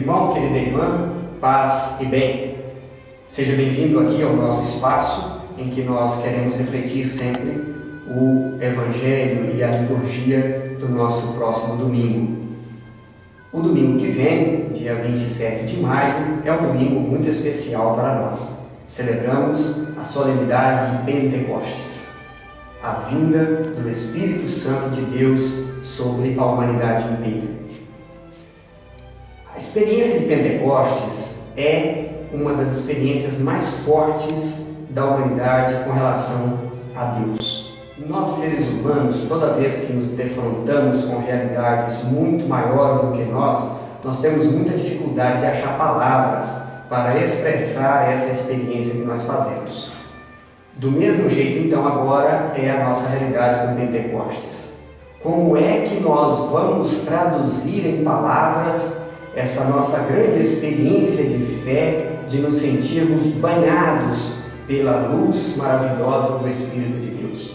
irmão, querida irmã, paz e bem. Seja bem-vindo aqui ao nosso espaço em que nós queremos refletir sempre o Evangelho e a liturgia do nosso próximo domingo. O domingo que vem, dia 27 de maio, é um domingo muito especial para nós. Celebramos a solenidade de Pentecostes, a vinda do Espírito Santo de Deus sobre a humanidade inteira. A experiência de Pentecostes é uma das experiências mais fortes da humanidade com relação a Deus. Nós, seres humanos, toda vez que nos defrontamos com realidades muito maiores do que nós temos muita dificuldade de achar palavras para expressar essa experiência que nós fazemos. Do mesmo jeito, então, agora é a nossa realidade com Pentecostes. Como é que nós vamos traduzir em palavras essa nossa grande experiência de fé, de nos sentirmos banhados pela luz maravilhosa do Espírito de Deus?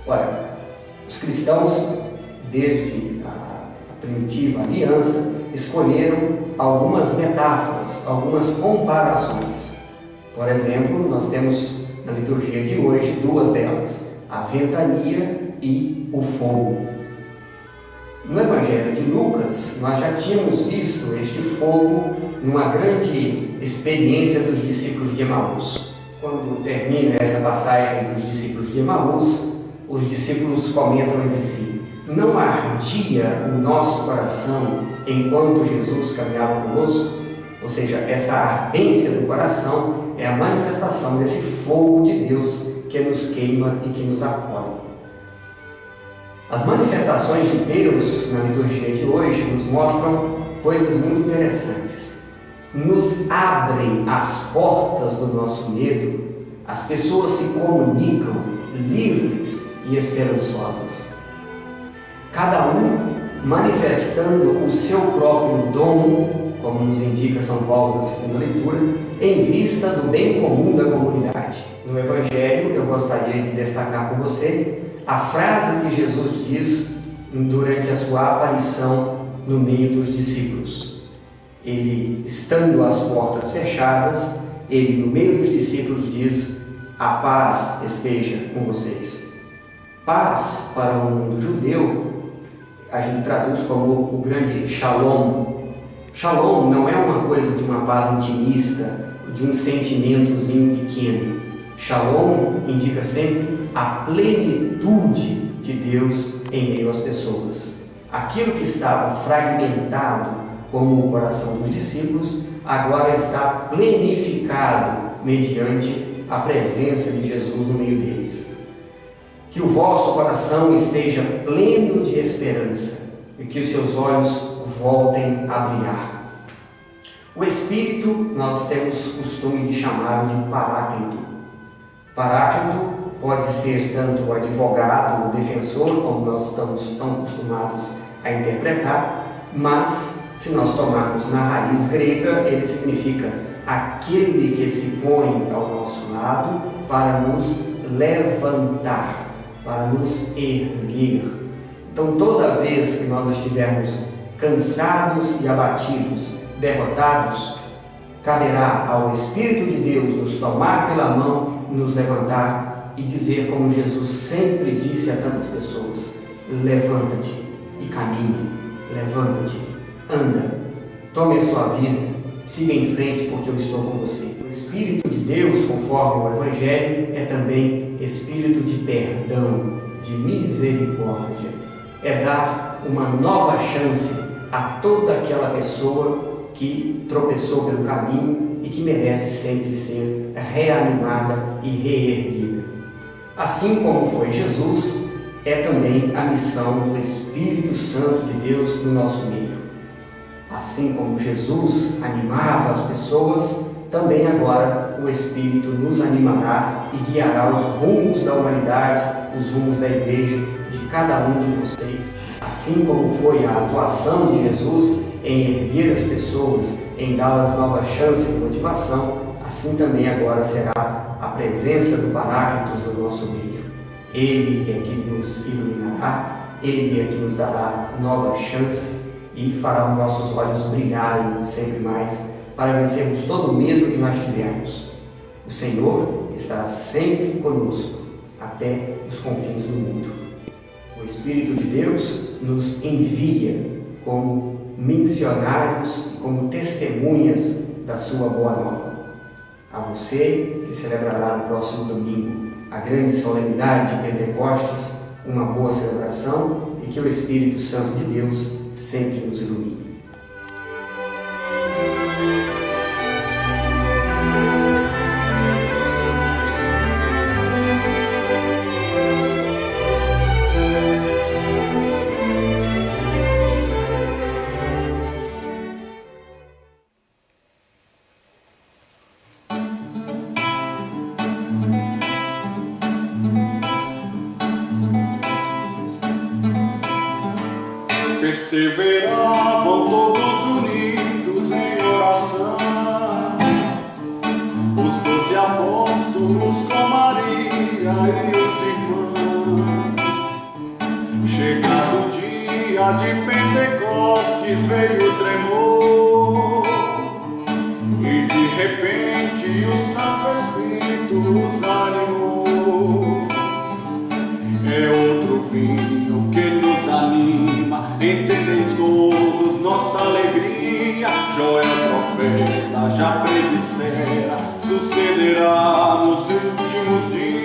Olha, os cristãos, desde a primitiva aliança, escolheram algumas metáforas, algumas comparações. Por exemplo, nós temos na liturgia de hoje duas delas, a ventania e o fogo. No Evangelho de Lucas, nós já tínhamos visto este fogo numa grande experiência dos discípulos de Emaús. Quando termina essa passagem dos discípulos de Emaús, os discípulos comentam entre si: não ardia o nosso coração enquanto Jesus caminhava conosco? Ou seja, essa ardência do coração é a manifestação desse fogo de Deus que nos queima e que nos acolhe. As manifestações de Deus na liturgia de hoje nos mostram coisas muito interessantes. Nos abrem as portas do nosso medo, as pessoas se comunicam livres e esperançosas. Cada um manifestando o seu próprio dom, como nos indica São Paulo na segunda leitura, em vista do bem comum da comunidade. No Evangelho, eu gostaria de destacar com você a frase que Jesus diz durante a sua aparição no meio dos discípulos. Ele, estando as portas fechadas, ele no meio dos discípulos diz: a paz esteja com vocês. Paz, para o mundo judeu, a gente traduz como o grande shalom. Shalom não é uma coisa de uma paz intimista, de um sentimentozinho pequeno. Shalom indica sempre a plenitude de Deus em meio às pessoas. Aquilo que estava fragmentado como o coração dos discípulos, agora está plenificado mediante a presença de Jesus no meio deles. Que o vosso coração esteja pleno de esperança e que os seus olhos voltem a brilhar. O Espírito nós temos costume de chamar de Paráclito. Paráclito pode ser tanto o advogado, o defensor, como nós estamos tão acostumados a interpretar, mas se nós tomarmos na raiz grega, ele significa aquele que se põe ao nosso lado para nos levantar, para nos erguer. Então, toda vez que nós estivermos cansados e abatidos, derrotados, caberá ao Espírito de Deus nos tomar pela mão, nos levantar e dizer, como Jesus sempre disse a tantas pessoas: levanta-te e caminha, levanta-te, anda, tome a sua vida, siga em frente porque eu estou com você. O Espírito de Deus, conforme o Evangelho, é também Espírito de perdão, de misericórdia. É dar uma nova chance a toda aquela pessoa que tropeçou pelo caminho e que merece sempre ser reanimada e reerguida. Assim como foi Jesus, é também a missão do Espírito Santo de Deus no nosso meio. Assim como Jesus animava as pessoas, também agora o Espírito nos animará e guiará os rumos da humanidade, os rumos da igreja, de cada um de vocês. Assim como foi a atuação de Jesus em erguer as pessoas, em dar-las nova chance e motivação, assim também agora será a presença do Paráclitos no nosso meio. Ele é que nos iluminará, Ele é que nos dará nova chance e e fará os nossos olhos brilharem sempre mais para vencermos todo o medo que nós tivermos. O Senhor estará sempre conosco até os confins do mundo. O Espírito de Deus nos envia como missionários e como testemunhas da sua boa nova. A você que celebrará no próximo domingo a grande solenidade de Pentecostes, uma boa celebração e que o Espírito Santo de Deus sempre nos ilumine. Perseveravam todos unidos em oração, os 12 apóstolos com Maria e os irmãos. Chegado o dia de Pentecostes veio o tremor, e de repente o Santo Espírito os animou. É outro vinho que nos anima, entendem todos nossa alegria. Joel profeta já predissera, sucederá nos últimos dias.